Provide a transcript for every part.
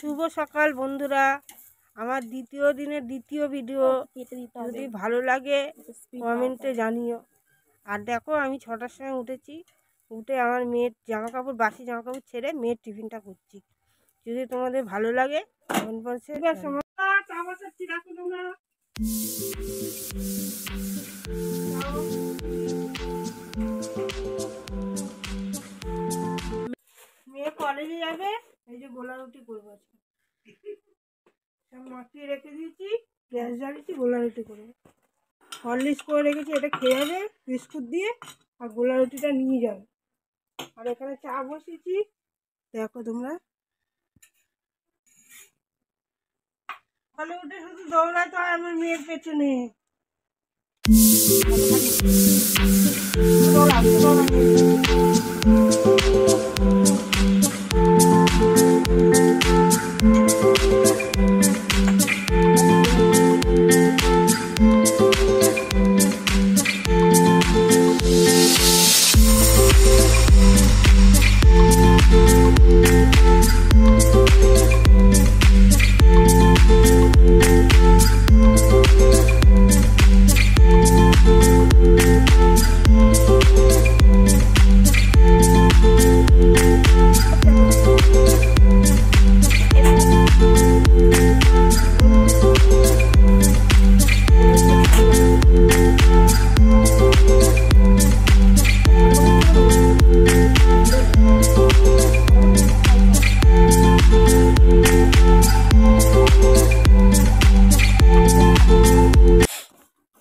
শুভ সকাল বন্ধুরা, আমার দ্বিতীয় দিনের দ্বিতীয় ভিডিও। যদি ভালো লাগে কমেন্টে জানিও। আর দেখো, আমি 6টার সময় উঠেছি, উঠে আমার মেয়ের জামাকাপড়, বাসি জামাকাপড় ছেড়ে মেয়ের টিফিনটা করছি। যদি তোমাদের ভালো লাগে কমেন্ট বক্সে দেখো তোমরা। মেয়ে কলেজে যাবে, এই যে গোলা রুটি করবো আজকে। সব মাখিয়ে রেখে দিয়েছি, গ্যাস জ্বালিয়েছি, গোলা রুটি করবো। হরলিক্স করে রেখেছি, এটা খেয়ে যাবে বিস্কুট দিয়ে, আর গোলা রুটিটা নিয়ে যাবে। আর এখানে চা বসিয়েছি, দেখো তোমরা। ফলে উঠে শুধু দৌড়াতে হয় আমার মেয়ের পেছনে।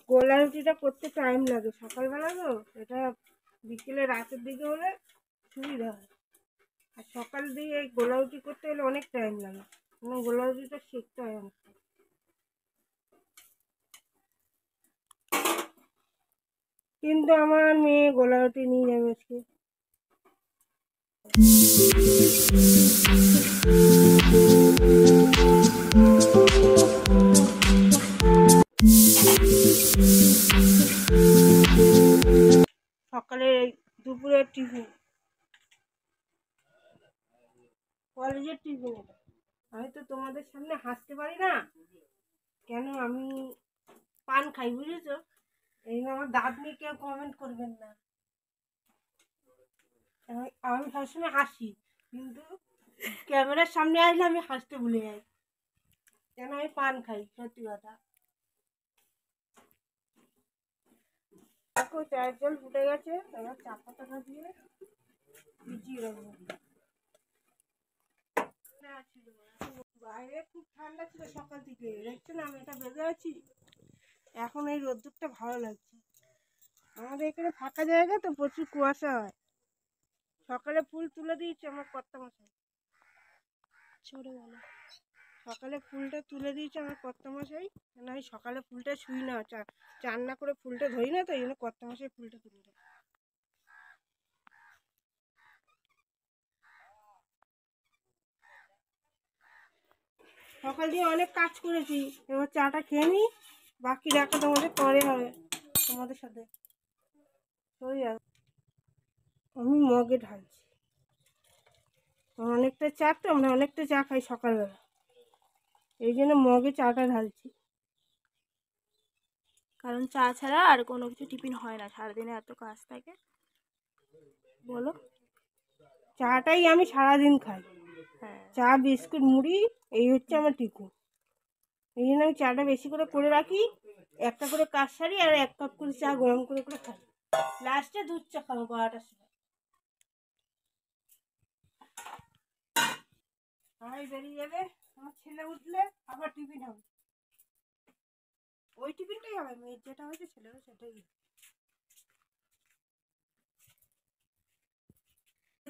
গোলা রুটিটা করতে টাইম লাগে, সকালবেলা তো, এটা বিকেলে রাতের দিকে হলে সুবিধা হয়। আর সকাল দিকে এই গোলা রুটি করতে গেলে অনেক টাইম লাগে, গোলা রুটিটা শিখতে হয় অনেক। কিন্তু আমার মেয়ে গোলা রুটি নিয়ে যাবে আজকে। সকালে দুপুরের টিফিন, কলেজের টিফিন। আমি তো তোমাদের সামনে হাসতে পারি না, কেন আমি পান খাই, বুঝেছ? এই আমার দাঁত নিয়ে কেউ কমেন্ট করবেন না। আমি সবসময় হাসি, কিন্তু ক্যামেরার সামনে আসলে আমি হাসতে ভুলে যাই, কেন আমি পান খাই, সত্যি কথা। দেখো চায়ের জল ফুটে গেছে, এবার চা পাতা দিয়ে ভিজিয়ে রাখবো। বাইরে খুব ঠান্ডা ছিল সকাল থেকে, দেখছো না আমি এটা বেঁধে আছি। এখন এই রোদ্দুরটা ভালো লাগছে। আমাদের এখানে ফাঁকা জায়গা তো, প্রচুর কুয়াশা হয়। সকালে ফুল তুলে দিয়েছে আমার কর্তামশাই, ছোট বলো। সকালে ফুলটা তুলে দিয়েছে আমার কর্তামশাই, কেন আমি সকালে ফুলটা ছুঁই না, চান না করে ফুলটা ধরি না, তো এই জন্য কর্তামশাই ফুলটা তুলে দেয়। সকাল দিয়ে অনেক কাজ করেছি, এবার চাটা খেয়ে নিই, বাকি দেখা তোমাদের পরে হবে, তোমাদের সাথে। আমি মগে ঢালছি, অনেকটা চা তো, আমরা অনেকটা চা খাই সকালবেলা, এই জন্য মগে চাটা ঢালছি। কারণ চা ছাড়া আর কোনো কিছু টিফিন হয় না, সারাদিনে এত কাজ থাকে। বলো, চাটাই আমি সারাদিন খাই। হ্যাঁ, চা বিস্কুট মুড়ি এই হচ্ছে আমার টিফিন, এই জন্য আমি চাটা বেশি করে রাখি, একটা করে কাজ সারি, আর 1 কাপ করে চা গরম করে খাই। লাস্টে দুধ চা খাবো 12টার সময়। সবাই বেরিয়ে যাবে, আমার ছেলে উঠলে আবার টিফিন হবে, ওই টিফিনটাই হবে, মেয়ের যেটা হয়েছে ছেলেরও সেটাই।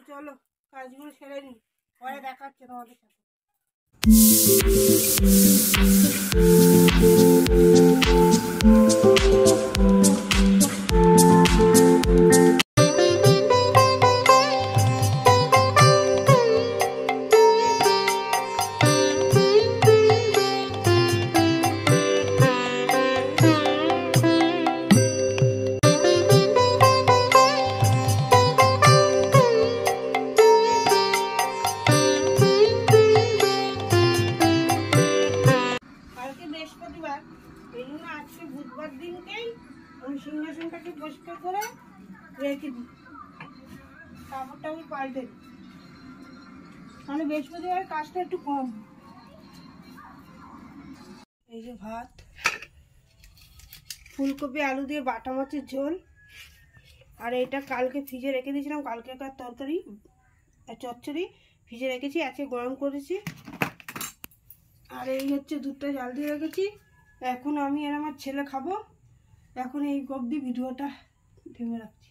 চলো কাজগুলো সেরে নিই, পরে দেখা হচ্ছে তোমাদের সাথে। বুধবার দিনকেই আমি সিংহাসনটাকে পরিষ্কার করে রেখে দিই, কাপড় টাপড় পাল্টে দিই, মানে বৃহস্পতিবার কাজটা একটু কম। এই যে ভাত, ফুলকপি আলু দিয়ে বাটা মাছের ঝোল, আর এটা কালকে ফ্রিজে রেখে দিয়েছিলাম, কালকেকার তরকারি চচ্চড়ি ফ্রিজে রেখেছি, আজকে গরম করেছি। আর এই হচ্ছে দুধটা জাল দিয়ে রেখেছি, এখন আমি আর আমার ছেলে খাবো। এখন এই অবধি ভিডিওটা থেমে রাখছি।